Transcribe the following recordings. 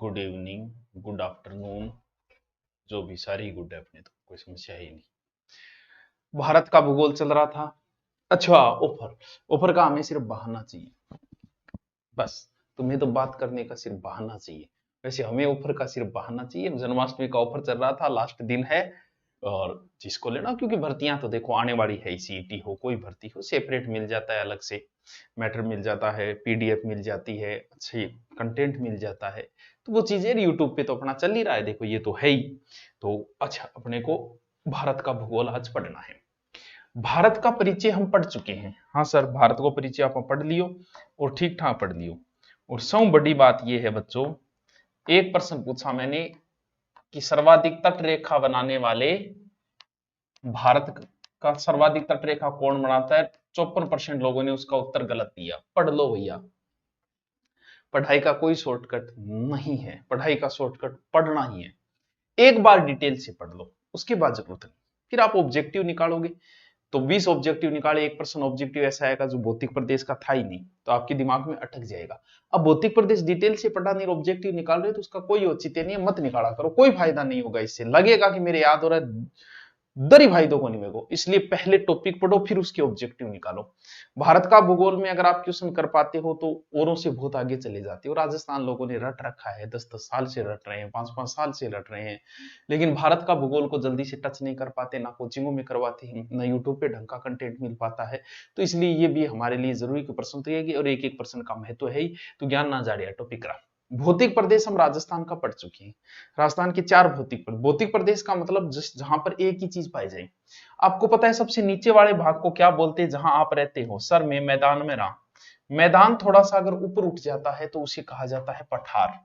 Good evening, good afternoon, जो भी सारी गुड है अपने, तो कोई समस्या ही नहीं। भारत का भूगोल चल रहा था। अच्छा, ऑफर ऑफर का हमें सिर्फ बहाना चाहिए, बस। तुम्हें तो बात करने का सिर्फ बहाना चाहिए, वैसे हमें ऑफर का सिर्फ बहाना चाहिए। जन्माष्टमी का ऑफर चल रहा था, लास्ट दिन है, और जिसको लेना, क्योंकि भर्तियां तो देखो आने वाली है, सीईटी हो कोई भर्ती हो, सेपरेट मिल जाता है, अलग से मैटर मिल जाता है, पीडीएफ मिल जाती है, अच्छी कंटेंट मिल जाता है। तो वो चीजें यूट्यूब पे तो अपना चल ही रहा है, देखो ये तो है ही। तो अच्छा, अपने को भारत का भूगोल आज पढ़ना है। भारत का परिचय हम पढ़ चुके हैं। हाँ सर, भारत को परिचय आप पढ़ लियो और ठीक ठाक पढ़ लियो। और सब बड़ी बात यह है बच्चों, एक प्रश्न पूछा मैंने कि सर्वाधिक तट रेखा बनाने वाले, भारत का सर्वाधिक तट रेखा कौन बनाता है? 54% लोगों ने उसका उत्तर गलत दिया। पढ़ लो भैया, पढ़ाई का कोई शॉर्टकट नहीं है, पढ़ाई का शॉर्टकट पढ़ना ही है। एक बार डिटेल से पढ़ लो, उसके बाद जरूरत नहीं। फिर आप ऑब्जेक्टिव निकालोगे तो 20 ऑब्जेक्टिव निकाले, 1% ऑब्जेक्टिव ऐसा आएगा जो भौतिक प्रदेश का था ही नहीं, तो आपके दिमाग में अटक जाएगा। अब भौतिक प्रदेश डिटेल से पढ़ा नहीं, ऑब्जेक्टिव निकाल रहे हो, तो उसका कोई औचित्य नहीं है, मत निकाला करो, कोई फायदा नहीं होगा। इससे लगेगा कि मेरे याद हो रहा है, दरी भाई दो को नहीं मेरे को। इसलिए पहले टॉपिक पढ़ो, फिर उसके ऑब्जेक्टिव निकालो। भारत का भूगोल में अगर आप क्वेश्चन कर पाते हो तो औरों से बहुत आगे चले जाते हो। राजस्थान लोगों ने रट रखा है, 10-10 साल से रट रहे हैं, 5-5 साल से रट रहे हैं, लेकिन भारत का भूगोल को जल्दी से टच नहीं कर पाते, ना कोचिंगों में करवाते हैं, ना यूट्यूब पे ढंग का कंटेंट मिल पाता है। तो इसलिए ये भी हमारे लिए जरूरी प्रश्न तो रहेगी, और एक एक प्रश्न का महत्व है ही। तो ज्ञान ना जाड़िया टॉपिक रहा। भौतिक प्रदेश हम राजस्थान का पढ़ चुके हैं। राजस्थान के 4 भौतिक प्रदेश का मतलब जिस जहां पर एक ही चीज पाई जाए। आपको पता है सबसे नीचे वाले भाग को क्या बोलते हैं? जहां आप रहते हो, सर में मैदान में रहा, मैदान थोड़ा सा अगर ऊपर उठ जाता है तो उसे कहा जाता है पठार।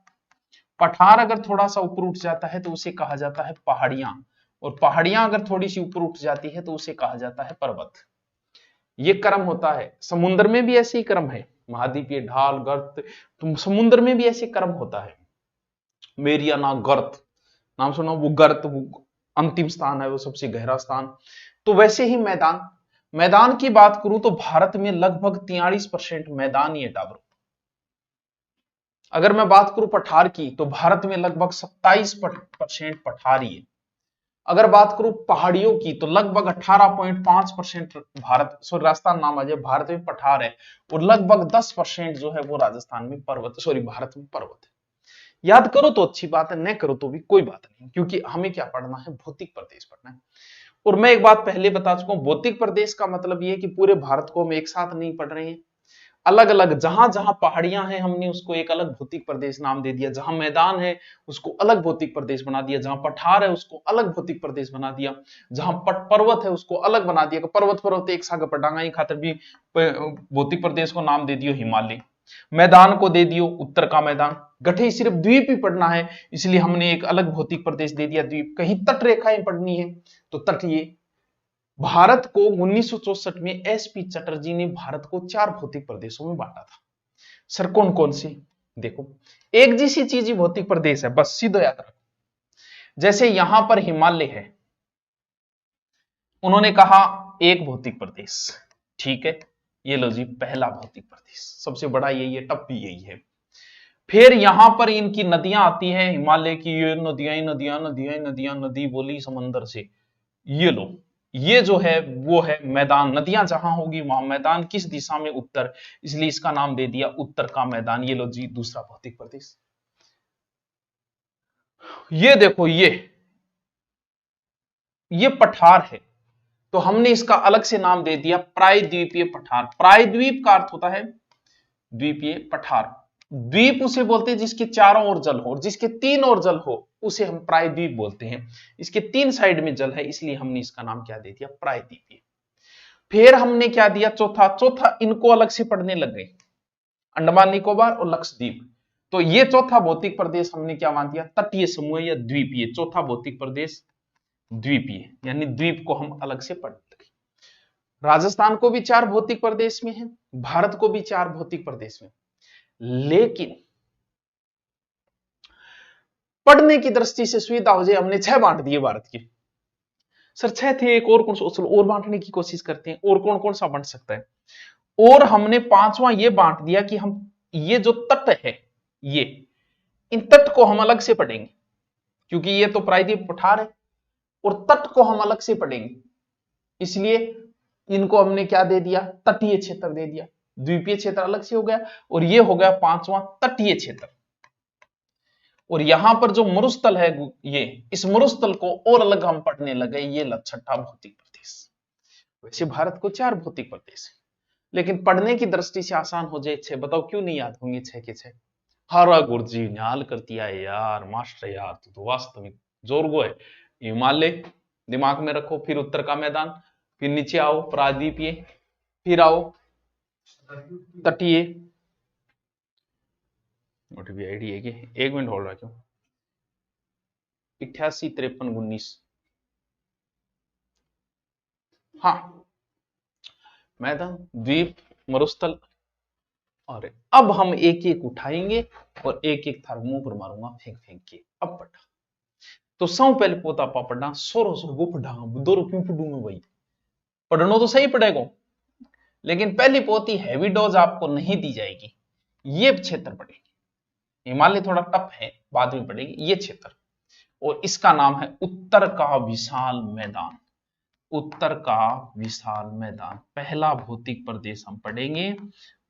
पठार अगर थोड़ा सा ऊपर उठ जाता है तो उसे कहा जाता है पहाड़ियां, और पहाड़ियां अगर थोड़ी सी ऊपर उठ जाती है तो उसे कहा जाता है पर्वत। ये क्रम होता है। समुद्र में भी ऐसे ही क्रम है, महाद्वीपीय ढाल, गर्त, तो समुद्र में भी ऐसे क्रम होता है। मेरियाना गर्त नाम सुना, वो गर्त वो अंतिम स्थान है, वो सबसे गहरा स्थान। तो वैसे ही मैदान, मैदान की बात करूं तो भारत में लगभग 43% मैदान ही है टावर। अगर मैं बात करूं पठार की तो भारत में लगभग 27% पठार ही है। अगर बात करूं पहाड़ियों की तो लगभग 18.5% भारत, सॉरी राजस्थान नाम आ जाए, भारत में पठार है, और लगभग 10% जो है वो राजस्थान में पर्वत, सॉरी भारत में पर्वत है। याद करो तो अच्छी बात है, न करो तो भी कोई बात नहीं, क्योंकि हमें क्या पढ़ना है? भौतिक प्रदेश पढ़ना है। और मैं एक बात पहले बता चुका हूं, भौतिक प्रदेश का मतलब यह है कि पूरे भारत को हम एक साथ नहीं पढ़ रहे हैं, अलग अलग। जहां जहां पहाड़ियां हैं हमने उसको एक अलग भौतिक प्रदेश नाम दे दिया, जहां मैदान है उसको अलग भौतिक प्रदेश बना दिया, जहां पठार है उसको अलग भौतिक प्रदेश बना दिया, जहां पर्वत है उसको अलग बना दिया। पर्वत पर्वत एक साग पटांगा ही खातर भी भौतिक प्रदेश को नाम दे दियो हिमालय। मैदान को दे दियो उत्तर का मैदान। गठे सिर्फ द्वीप ही पढ़ना है, इसलिए हमने एक अलग भौतिक प्रदेश दे दिया द्वीप। कहीं तट रेखाएं पढ़नी है तो तटीय। भारत को 1964 में एसपी चटर्जी ने भारत को 4 भौतिक प्रदेशों में बांटा था। सर कौन कौन सी? देखो, एक जैसी चीज ही भौतिक प्रदेश है, बस सीधे याद रखो। जैसे यहां पर हिमालय है, उन्होंने कहा एक भौतिक प्रदेश, ठीक है, ये लो जी पहला भौतिक प्रदेश, सबसे बड़ा यही है, टप भी यही है। फिर यहां पर इनकी नदियां आती हैं, हिमालय की ये नदियां नदियां नदियां नदियां, नदी बोली समंदर से, ये लो, ये जो है वो है मैदान। नदियां जहां होगी वहां मैदान, किस दिशा में? उत्तर, इसलिए इसका नाम दे दिया उत्तर का मैदान। ये लो जी दूसरा भौतिक प्रदेश। ये देखो, ये पठार है, तो हमने इसका अलग से नाम दे दिया प्रायद्वीपीय पठार। प्रायद्वीप का अर्थ होता है द्वीपीय, पठार द्वीप उसे बोलते हैं जिसके चारों ओर जल हो, और जिसके 3 ओर जल हो उसे हम प्रायद्वीप बोलते हैं। इसके 3 साइड में जल है, इसलिए हमने इसका नाम क्या दे दिया? प्रायद्वीपीय। फिर हमने क्या दिया? चौथा इनको अलग से पढ़ने लग गए, अंडमान निकोबार और लक्षद्वीप। तो ये चौथा भौतिक प्रदेश हमने क्या मान दिया? तटीय समूह या द्वीपीय। चौथा भौतिक प्रदेश द्वीपीय, यानी द्वीप को हम अलग से पढ़ने लगे। राजस्थान को भी 4 भौतिक प्रदेश में है, भारत को भी 4 भौतिक प्रदेश में, लेकिन पढ़ने की दृष्टि से सुविधा हो जाए, हमने 6 बांट दिए भारत के। सर 6 थे, एक और कौन सा? चलो और बांटने की कोशिश करते हैं, और कौन कौन सा बन सकता है? और हमने 5वां ये बांट दिया कि हम ये जो तट है, इन तट को हम अलग से पढ़ेंगे क्योंकि ये तो प्रायद्वीप पठार है, और तट को हम अलग से पढ़ेंगे, इसलिए इनको हमने क्या दे दिया, तटीय क्षेत्र दे दिया। द्वीपीय क्षेत्र अलग से हो गया, और ये हो गया पांचवा तटीय क्षेत्र। और यहां पर जो मरुस्थल है, ये इस मरुस्थल को और अलग हम पढ़ने लगे, ये छठा भौतिक प्रदेश। वैसे भारत को 4 भौतिक प्रदेश है, लेकिन पढ़ने की दृष्टि से आसान हो जाए 6। बताओ क्यों नहीं याद होंगे 6 के 6? हरा गुरुजी न्याल करती है यार, मास्टर यार तू तो वास्तविक जोरगो है। हिमालय दिमाग में रखो, फिर उत्तर का मैदान, फिर नीचे आओ प्रायद्वीपीय, फिर आओ तटीय। आईडी है कि 1 मिनट होल्ड रखो। 88 53 19। हाँ, मैदान, द्वीप, मरुस्थल। और अब हम एक एक उठाएंगे और एक एक थार मुंह पर मारूंगा फेंक फेंक के। अब पढ़ा तो सौ पहले पोता पापड़ा सोरो सो गो पढ़ा 2 रुपये पढ़ूंगा भाई। पढ़नो तो सही पढ़ेगा, लेकिन पहली पोती हैवी डोज आपको नहीं दी जाएगी। ये क्षेत्र पढ़ेगी, हिमालय थोड़ा टफ है, बाद में पढ़ेगी ये क्षेत्र, और इसका नाम है उत्तर का विशाल मैदान। उत्तर का विशाल मैदान पहला भौतिक प्रदेश हम पढ़ेंगे,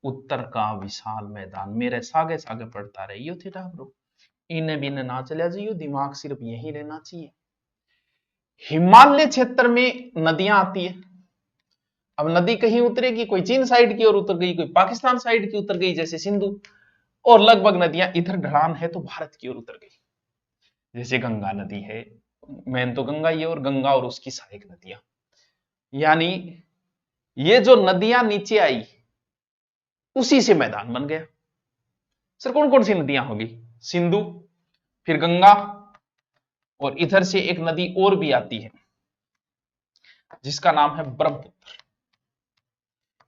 उत्तर का विशाल मैदान। मेरे सागे सागे पढ़ता रहियो थे डाबरो, इन्हें भी ना चला जाइयो, दिमाग सिर्फ यही रहना चाहिए। हिमालय क्षेत्र में नदियां आती है। अब नदी कहीं उतरेगी, कोई चीन साइड की ओर उतर गई, कोई पाकिस्तान साइड की उतर गई जैसे सिंधु, और लगभग नदियां इधर ढलान है तो भारत की ओर उतर गई। जैसे गंगा नदी है, मेन तो गंगा ही है, और गंगा और उसकी सहायक नदियां, यानी ये जो नदियां नीचे आई उसी से मैदान बन गया। सर कौन कौन सी नदियां होगी? सिंधु, फिर गंगा, और इधर से एक नदी और भी आती है जिसका नाम है ब्रह्मपुत्र।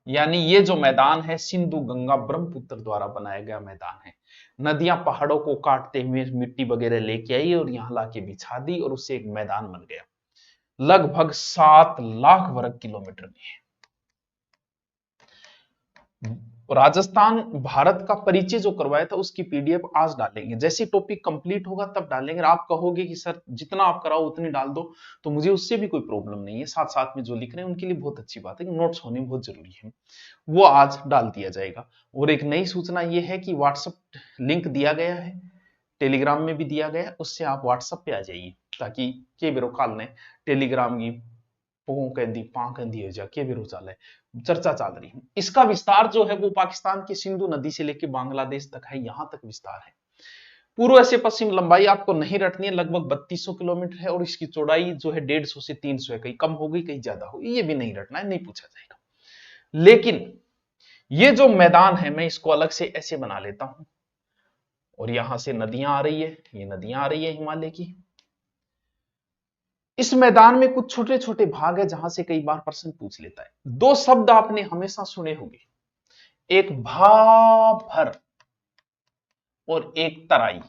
यानी ये जो मैदान है सिंधु गंगा ब्रह्मपुत्र द्वारा बनाया गया मैदान है। नदियां पहाड़ों को काटते हुए मिट्टी वगैरह लेके आई और यहां लाके बिछा दी और उससे एक मैदान बन गया, लगभग 7 लाख वर्ग किलोमीटर में है। राजस्थान भारत का परिचय जो करवाया था उसकी पीडीएफ आज डालेंगे, जैसे टॉपिक कंप्लीट होगा तब डालेंगे। आप कहोगे कि सर जितना आप कराओ उतनी डाल दो, तो मुझे उससे भी कोई प्रॉब्लम नहीं है। साथ साथ में जो लिख रहे हैं उनके लिए बहुत अच्छी बात है कि नोट्स होने बहुत जरूरी है, वो आज डाल दिया जाएगा। और एक नई सूचना ये है कि व्हाट्सएप लिंक दिया गया है, टेलीग्राम में भी दिया गया है, उससे आप व्हाट्सएप पे आ जाइए, ताकि के बेरो काल ने टेलीग्राम की चर्चा चल रही है। इसका विस्तार जो है वो पाकिस्तान की सिंधु नदी से लेकर बांग्लादेश तक है, यहां तक विस्तार है। पूर्व से पश्चिम लंबाई आपको नहीं रटनी है, लगभग 3200 किलोमीटर है, और इसकी चौड़ाई जो है 150 से 300 है, कहीं कम हो गई कहीं ज्यादा होगी, ये भी नहीं रटना है, नहीं पूछा जाएगा। लेकिन ये जो मैदान है मैं इसको अलग से ऐसे बना लेता हूं, और यहां से नदियां आ रही है, ये नदियां आ रही है हिमालय की। इस मैदान में कुछ छोटे छोटे भाग है जहां से कई बार प्रश्न पूछ लेता है। 2 शब्द आपने हमेशा सुने होंगे, एक भाभर और एक तराई।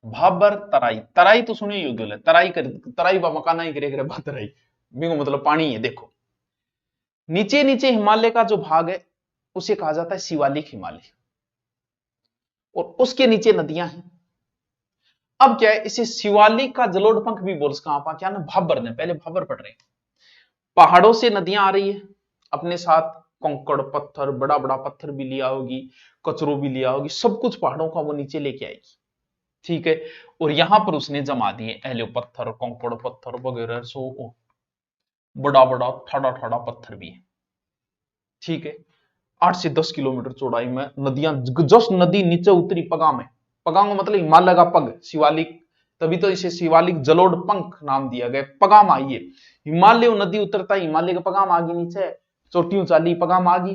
भाभर तराई, तराई तो सुने ही होगे, तराई कर तराई बा मकाना ही करे बा तराई, बिंगो मतलब पानी है। देखो नीचे नीचे हिमालय का जो भाग है उसे कहा जाता है शिवालिक हिमालय, और उसके नीचे नदियां हैं। अब क्या है, इसे शिवालिक का जलोढ़ पंख भी बोल सकते हैं, क्या ना भाबर ने, पहले भाबर पढ़ रहे हैं। पहाड़ों से नदियां आ रही है, अपने साथ कंकड़ पत्थर, बड़ा बड़ा पत्थर भी लिया होगी, कचरो भी लिया होगी, सब कुछ पहाड़ों का वो नीचे लेके आएगी, ठीक है। और यहां पर उसने जमा दिए एलो पत्थर, कंकड़ पत्थर वगैरह, सो बड़ा बड़ा ठाड़ा ठाड़ा पत्थर भी है, ठीक है। 8 से 10 किलोमीटर चौड़ाई में नदियां, जस्ट नदी नीचे उतरी पगा में, पगांग मतलब हिमालय का पग, शिवालिक, तभी तो इसे शिवालिक जलोढ़ पंख नाम दिया गया। पगाम आइए, हिमालय नदी उतरता है, हिमालय का पगाम आ गई नीचे, चोटियों चाली पगाम आ गई,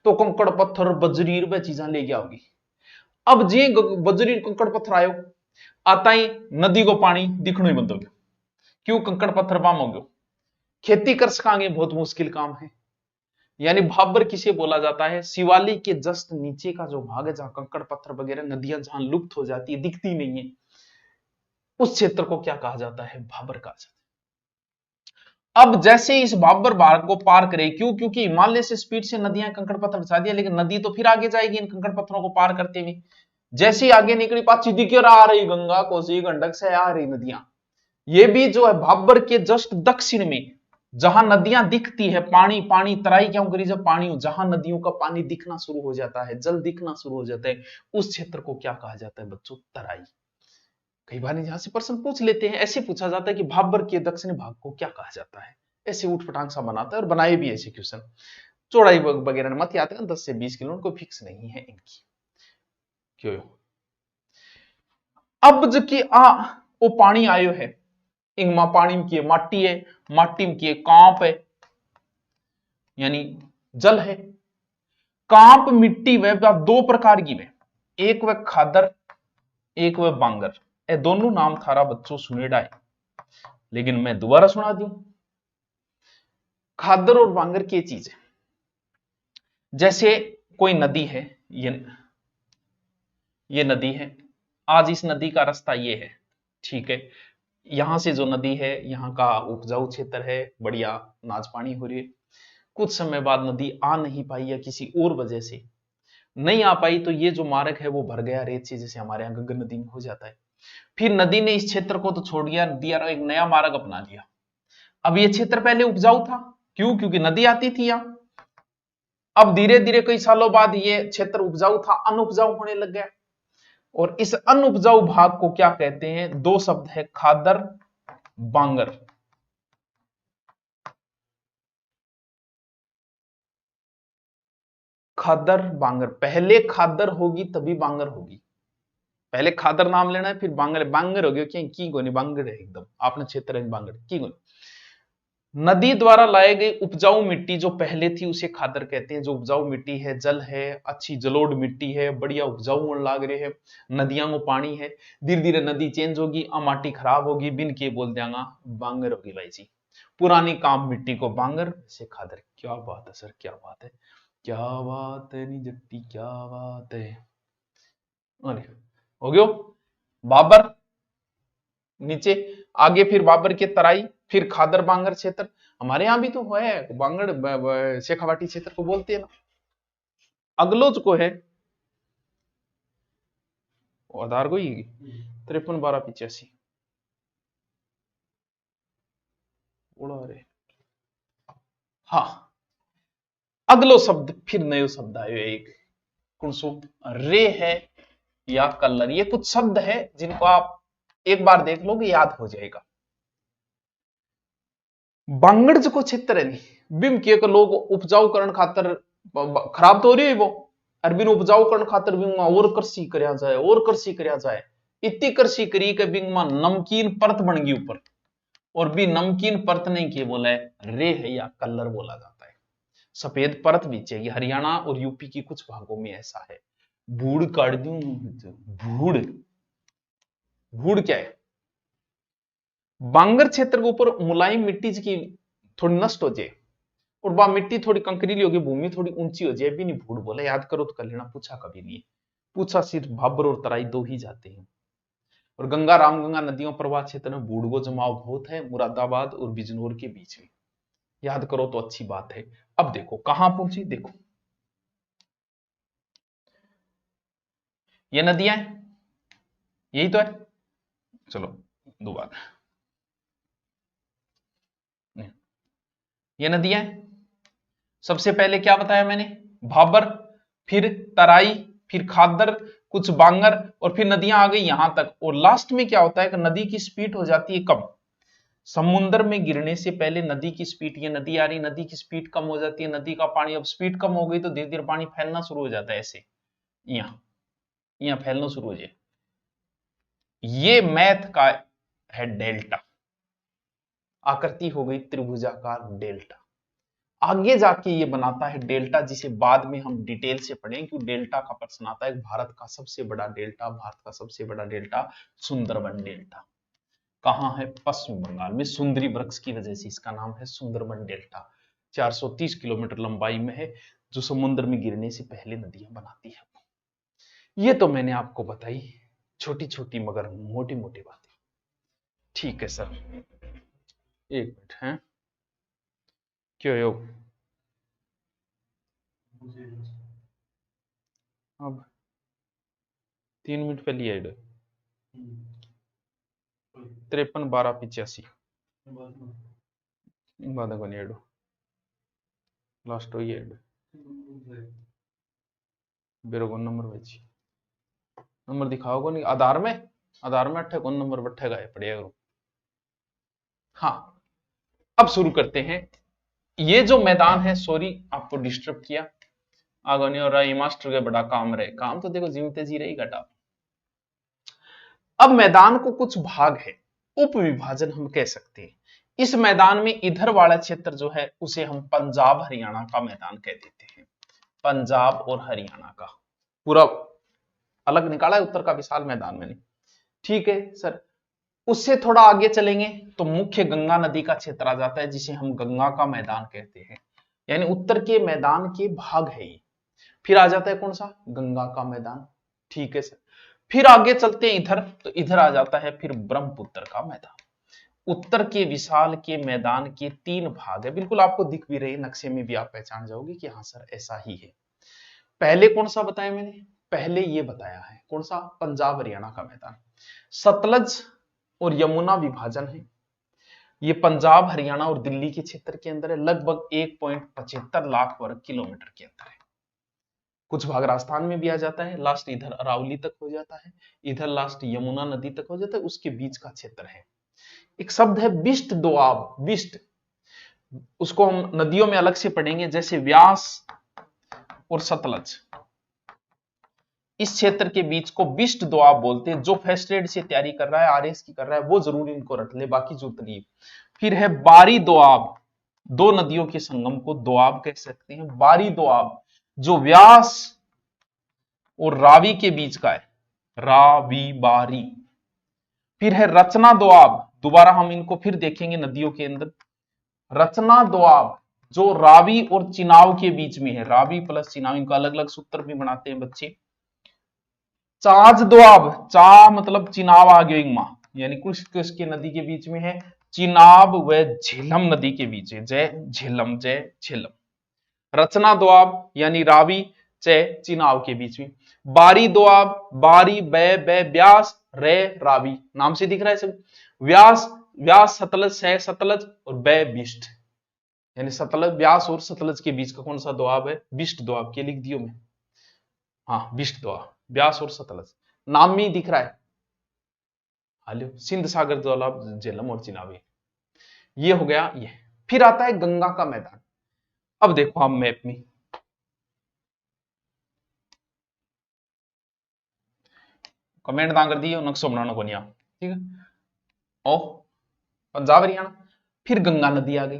तो कंकड़ पत्थर बजरीर वह चीजें ले गया होगी। अब जी बजरीर कंकड़ पत्थर आयो, आता ही नदी को पानी दिखना ही बंद हो गया, क्यों? कंकड़ पत्थर बाम हो गयो। खेती कर सकांगे बहुत मुश्किल काम है। यानी भाबर किसे बोला जाता है? शिवालिक के जस्ट नीचे का जो भाग है जहां कंकड़ पत्थर वगैरह नदियां जहां लुप्त हो जाती है, दिखती नहीं है, उस क्षेत्र को क्या कहा जाता है? भाबर कहा जाता है। अब जैसे इस भाबर भाग को पार करे, क्यों? क्योंकि हिमालय से स्पीड से नदियां कंकड़ पत्थर हटा दिया, लेकिन नदी तो फिर आगे जाएगी इन कंकड़ पत्थरों को पार करते हुए। जैसे ही आगे निकली, पाछी दिख आ रही गंगा, कोसी, गंडक से आ रही नदियां। ये भी जो है भाबर के जस्ट दक्षिण में, जहां नदियां दिखती है, पानी पानी तराई क्यों करी? जब पानी हो, जहां नदियों का पानी दिखना शुरू हो जाता है, जल दिखना शुरू हो जाता है, उस क्षेत्र को क्या कहा जाता है बच्चों? तराई। कई बार यहां से प्रश्न पूछ लेते हैं, ऐसे पूछा जाता है कि भाबर के दक्षिणी भाग को क्या कहा जाता है? ऐसे उठपटांग सा बनाता है और बनाए भी ऐसे क्वेश्चन। चौड़ाई वगैरह मत याद करना, 10 से 20 किलो, कोई फिक्स नहीं है इनकी। क्यों? अब जबकि वो पानी आयो है, इंगमा पानी में की माटी है, माटी में की कांप है, यानी जल है। कांप मिट्टी वह दो प्रकार की वे, एक वह खादर, एक वह बांगर। ये दोनों नाम थारा बच्चों सुनेड़ा है, लेकिन मैं दोबारा सुना दूं। खादर और बांगर की चीज है, जैसे कोई नदी है, ये नदी है, आज इस नदी का रास्ता ये है, ठीक है। यहां से जो नदी है, यहाँ का उपजाऊ क्षेत्र है, बढ़िया नाच पानी हो रही है। कुछ समय बाद नदी आ नहीं पाई या किसी और वजह से नहीं आ पाई, तो ये जो मार्ग है वो भर गया रेत से, जैसे हमारे यहाँ गंगा नदी में हो जाता है। फिर नदी ने इस क्षेत्र को तो छोड़ दिया और एक नया मार्ग अपना लिया। अब ये क्षेत्र पहले उपजाऊ था, क्यों? क्योंकि नदी आती थी यहां। अब धीरे धीरे कई सालों बाद ये क्षेत्र उपजाऊ था, अनउपजाऊ होने लग गया। और इस अनउपजाऊ भाग को क्या कहते हैं? दो शब्द है, खादर, बांगर। खादर बांगर, पहले खादर होगी तभी बांगर होगी। पहले खादर नाम लेना है, फिर बांगर। बांगर हो गया क्या? की गोनी बांगर है एकदम, आपने क्षेत्र है बांगर की गोनी। नदी द्वारा लाई गई उपजाऊ मिट्टी जो पहले थी उसे खादर कहते हैं। जो उपजाऊ मिट्टी है, जल है, अच्छी जलोढ़ मिट्टी है, बढ़िया उपजाऊ लाग रहे है, नदियां में पानी है, धीरे धीरे नदी चेंज होगी, माटी खराब होगी, बिन के बोल देंगा बांगर होगी भाई जी। पुरानी काम मिट्टी को बांगर से खादर। क्या बात है सर, क्या बात है, क्या बात है नी जट्टी, क्या बात है। अरे हो गयो बाबर नीचे, आगे फिर बाबर के तराई, फिर खादर बांगर क्षेत्र। हमारे यहां भी तो है बांगड़, शेखावाटी क्षेत्र को बोलते हैं ना। अगलो को है आधार को ही 53 12 85 उड़ा रे। हाँ, अगलो शब्द फिर नयो शब्द आयो एक, कौन सो? रे है या कलर। ये कुछ शब्द है जिनको आप एक बार देख लोगे याद हो जाएगा। बांगड़ जो क्षेत्र है नहीं, बिम के लोग उपजाऊ करण खातर खराब तो हो रही है वो, और बिन उपजाऊ करण खातर बिंगमा और कृषि करया जाए, और कृषि करया जाए। इतनी कृषि करी के बिंगमा नमकीन परत बन गई ऊपर, और भी नमकीन परत नहीं किए बोला है रे है या कलर बोला जाता है। सफेद परत बिछेगी। हरियाणा और यूपी की कुछ भागों में ऐसा है। भूड़ काट दूं, भूड़, भूड़ क्या है? बांगर क्षेत्र के ऊपर मुलायम मिट्टी की थोड़ी नष्ट हो जाए, और वह मिट्टी थोड़ी कंकरीली होगी, भूमि थोड़ी ऊंची हो जाए, भी नहीं भूड़ बोला। याद करो तो कर लेना, पूछा कभी नहीं। पूछा सिर्फ भाबर और तराई दो ही जाते हैं। और गंगा रामगंगा नदियों प्रवाह क्षेत्र में भूड़ को जमाव बहुत है, मुरादाबाद और बिजनौर के बीच में। याद करो तो अच्छी बात है। अब देखो कहां पहुंची, देखो ये नदियां हैं, यही तो है। चलो दोबारा, ये नदियां हैं। सबसे पहले क्या बताया मैंने? भाबर, फिर तराई, फिर खादर, कुछ बांगर, और फिर नदियां आ गई यहां तक। और लास्ट में क्या होता है कि नदी की स्पीड हो जाती है कम। समुद्र में गिरने से पहले नदी की स्पीड, ये नदी आ रही, नदी की स्पीड कम हो जाती है, नदी का पानी, अब स्पीड कम हो गई तो धीरे धीरे पानी फैलना शुरू हो जाता है ऐसे, यहां यहां फैलना शुरू हो जाए। ये मैथ का है डेल्टा, आकृति हो गई त्रिभुजाकार डेल्टा। आगे जाके ये बनाता है डेल्टा, जिसे बाद में हम डिटेल से पढ़ेंगे, क्योंकि डेल्टा का प्रश्न आता है। भारत का सबसे बड़ा डेल्टा, भारत का सबसे बड़ा डेल्टा सुंदरबन डेल्टा कहां है? पश्चिम बंगाल में। सुंदरी वृक्ष की वजह से इसका नाम है सुंदरबन डेल्टा। 430 किलोमीटर लंबाई में है, जो समुद्र में गिरने से पहले नदियां बनाती है। ये तो मैंने आपको बताई छोटी छोटी मगर मोटी मोटी बातें। ठीक है सर, एक मिनट है। क्यों योग? अब 3 मिनट पहले ऐड 53 12 85 बाद को नहीं ऐड लास्ट वही ऐड बेरो कौन नंबर भेजी नंबर दिखाओ को नहीं आधार में अट्ठे कौन नंबर बैठेगा पड़ेगा करो। हाँ अब शुरू करते हैं। ये जो मैदान है, सॉरी आपको डिस्टर्ब किया, आगे नहीं हो रहा, ये मास्टर के बड़ा काम रहे, काम तो देखो जीवते जी रही घटा। अब मैदान को कुछ भाग है, उप विभाजन हम कह सकते हैं। इस मैदान में इधर वाला क्षेत्र जो है उसे हम पंजाब हरियाणा का मैदान कह देते हैं। पंजाब और हरियाणा का पूरा अलग निकाला है, उत्तर का विशाल मैदान मैंने, ठीक है सर। उससे थोड़ा आगे चलेंगे तो मुख्य गंगा नदी का क्षेत्र आ जाता है, जिसे हम गंगा का मैदान कहते हैं, यानी उत्तर के मैदान के भाग है ये। फिर आ जाता है कौन सा, गंगा का मैदान, ठीक है सर। फिर आगे चलते हैं इधर, तो इधर आ जाता है फिर ब्रह्मपुत्र का मैदान। उत्तर के विशाल के मैदान के 3 भाग है, बिल्कुल आपको दिख भी रहे नक्शे में भी, आप पहचान जाओगे कि हाँ सर ऐसा ही है। पहले कौन सा बताया मैंने, पहले ये बताया है कौन सा, पंजाब हरियाणा का मैदान। सतलज और यमुना विभाजन है, ये पंजाब हरियाणा और दिल्ली के क्षेत्र के अंदर है, लगभग 1.75 लाख वर्ग किलोमीटर के अंदर है। कुछ भाग राजस्थान में भी आ जाता है, लास्ट इधर अरावली तक हो जाता है, इधर लास्ट यमुना नदी तक हो जाता है, उसके बीच का क्षेत्र है। एक शब्द है बिस्ट दोआब, बिस्ट, उसको हम नदियों में अलग से पढ़ेंगे, जैसे व्यास और सतलज, इस क्षेत्र के बीच को बिस्ट दोआब बोलते हैं। जो फर्स्ट एड से तैयारी कर रहा है, आरएस की कर रहा है, वो जरूर इनको रट ले, बाकी जो तरीब। फिर है बारी दोआब, दो नदियों के संगम को दोआब कह सकते हैं, बारी दोआब, जो व्यास और रावी के बीच का है, रावी बारी। फिर है रचना दोआब, दोबारा हम इनको फिर देखेंगे नदियों के अंदर, रचना दोआब जो रावी और चिनाव के बीच में है, रावी प्लस चिनाव, इनका अलग अलग सूत्र भी बनाते हैं बच्चे। चाज दोआब, चा मतलब चिनाव आ गया इंगमा, यानी कुछ किसके नदी के बीच में है, चिनाब व झेलम नदी के बीच है, जय झेलम जय झेलम। रचना दोआब यानी रावी जय चिनाव के बीच में। बारी दोआब, बारी बे व्यास रे रावी, नाम से दिख रहा है सब, व्यास व्यास सतलज से सतलज और बे बिष्ट, यानी सतलज व्यास और सतलज के बीच का कौन सा दोआब है, बिष्ट दोआब के लिख दियो मैं, हाँ बिष्ट दोआब, व्यास और सतलज नाम में ही दिख रहा है। हालो सिंध सागर दोआब झेलम और चिनावी, ये हो गया ये। फिर आता है गंगा का मैदान। अब देखो आप मैप में, कमेंट ना कर दिए, नक्शा बनाना को नहीं, ठीक है। ओ पंजाब हरियाणा, फिर गंगा नदी आ गई,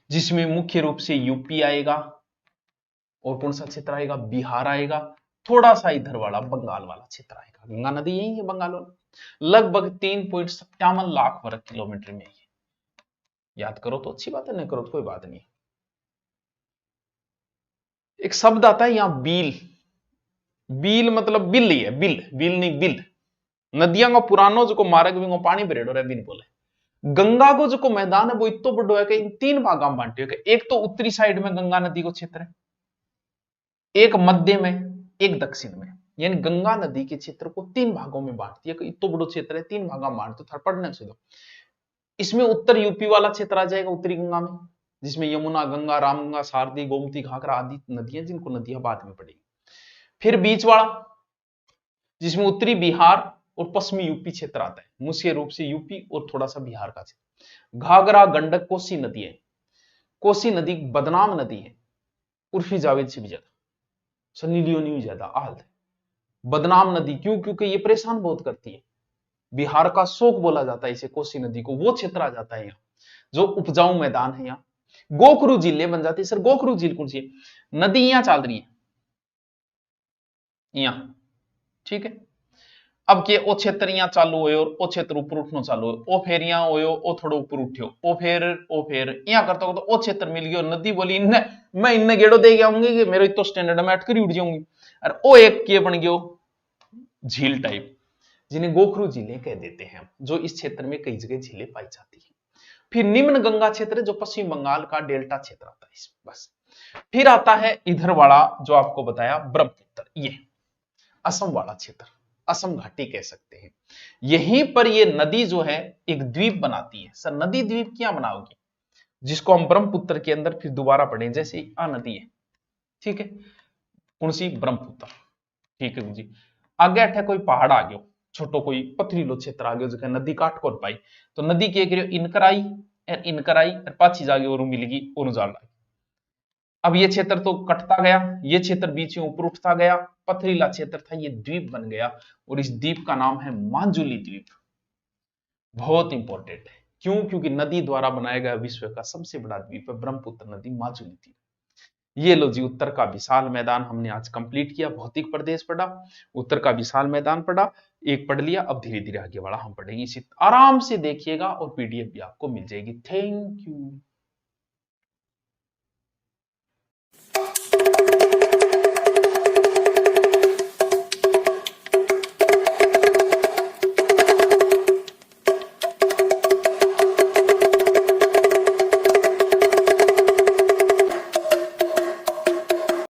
जिसमें मुख्य रूप से यूपी आएगा, और कौन सा क्षेत्र आएगा, बिहार आएगा, थोड़ा सा इधर वाला बंगाल वाला क्षेत्र आएगा। गंगा नदी यही है बंगाल वाला, लगभग 3.57 लाख वर्ग किलोमीटर में। याद करो तो अच्छी बात है, नहीं करो तो कोई बात नहीं। एक शब्द आता है यहां बील, बील मतलब बिल ही है, बिल बिल नहीं बिल। नदियां का पुरानो जो मार्ग भी पानी भरेड़ो रहे बिन बोले। गंगा को जो मैदान है वो इतो बड़ो है कि इन 3 भागों में बांटे है। एक तो उत्तरी साइड में गंगा नदी को क्षेत्र है, एक मध्य में, एक दक्षिण में, यानी गंगा नदी के क्षेत्र को 3 भागों में बांटती है। इतो बड़ो क्षेत्र है, 3 भागों में बांट तो पढ़ने से दो। इसमें उत्तर यूपी वाला क्षेत्र आ जाएगा उत्तरी गंगा में, जिसमें यमुना, गंगा, रामगंगा, सारदी, गोमती, घाघरा आदि नदियां, जिनको नदियां बाद में पड़ेगी। फिर बीच वाला, जिसमें उत्तरी बिहार और पश्चिमी यूपी क्षेत्र आता है, मुख्य रूप से यूपी और थोड़ा सा बिहार का क्षेत्र। घाघरा, गंडक, कोसी नदी है, कोसी नदी बदनाम नदी है, उर्फी जावेद से भी ज्यादा, सनी लियोनी भी ज्यादा आहल है। बदनाम नदी क्यों, क्योंकि ये परेशान बहुत करती है, बिहार का शोक बोला जाता है इसे, कोसी नदी को। वो क्षेत्र आ जाता है यहाँ, जो उपजाऊ मैदान है। यहाँ गोखरू झीलें बन जाती है। सर गोखरू झील कौन सी है, नदी यहां चल रही है यहां, ठीक है। अब के ओ क्षेत्र यहाँ चालू हो और ओ क्षेत्र ऊपर उठना चालू हो, ओ फिर यहाँ हो ओ थोड़ा ऊपर उठ्यो, ओ फिर यहाँ करता हो तो ओ क्षेत्र मिल गयो। नदी बोली इन्ने मैं इन्ने गेड़ो दे के आऊंगी कि मेरे तो स्टैंडर्ड में अटकर उठ जाऊंगी, और ओ एक के बन गयो झील टाइप, जिन्हें गोखरू झीलें कह देते हैं, जो इस क्षेत्र में कई जगह झीलें पाई जाती है। फिर निम्न गंगा क्षेत्र जो पश्चिम बंगाल का डेल्टा क्षेत्र आता है इस बस। फिर आता है इधर वाला जो आपको बताया ब्रह्मपुत्र, ये असम वाला क्षेत्र, असम घाटी कह सकते हैं। यहीं पर ये नदी जो है एक द्वीप बनाती है। सर नदी द्वीप क्या बनाओगी, जिसको हम ब्रह्मपुत्र के अंदर फिर दोबारा पढ़ें, जैसे आ नदी है, ठीक है, कौन सी, ब्रह्मपुत्र, ठीक है जी। आगे अठे कोई पहाड़ आ गयो, छोटो कोई पथरीलो क्षेत्र आ गयो जो नदी काट कोन पाई, तो नदी के करियो इनकर आई और इनकर आई और पाछी जागे और मिलगी और जाल लाई। अब ये क्षेत्र तो कटता गया, ये क्षेत्र बीच में ऊपर उठता गया, पथरीला क्षेत्र था, ये द्वीप बन गया और इस द्वीप का नाम है मांजुली द्वीप। बहुत इंपॉर्टेंट है, क्यों, क्योंकि नदी द्वारा बनाया गया विश्व का सबसे बड़ा द्वीप है ब्रह्मपुत्र नदी, मांजुली द्वीप। ये लो जी, उत्तर का विशाल मैदान हमने आज कंप्लीट किया। भौतिक प्रदेश पढ़ा, उत्तर का विशाल मैदान पढ़ा, एक पढ़ लिया। अब धीरे धीरे आगे वाला हम पढ़ेंगे, इसी आराम से देखिएगा और पीडीएफ भी आपको मिल जाएगी। Thank you.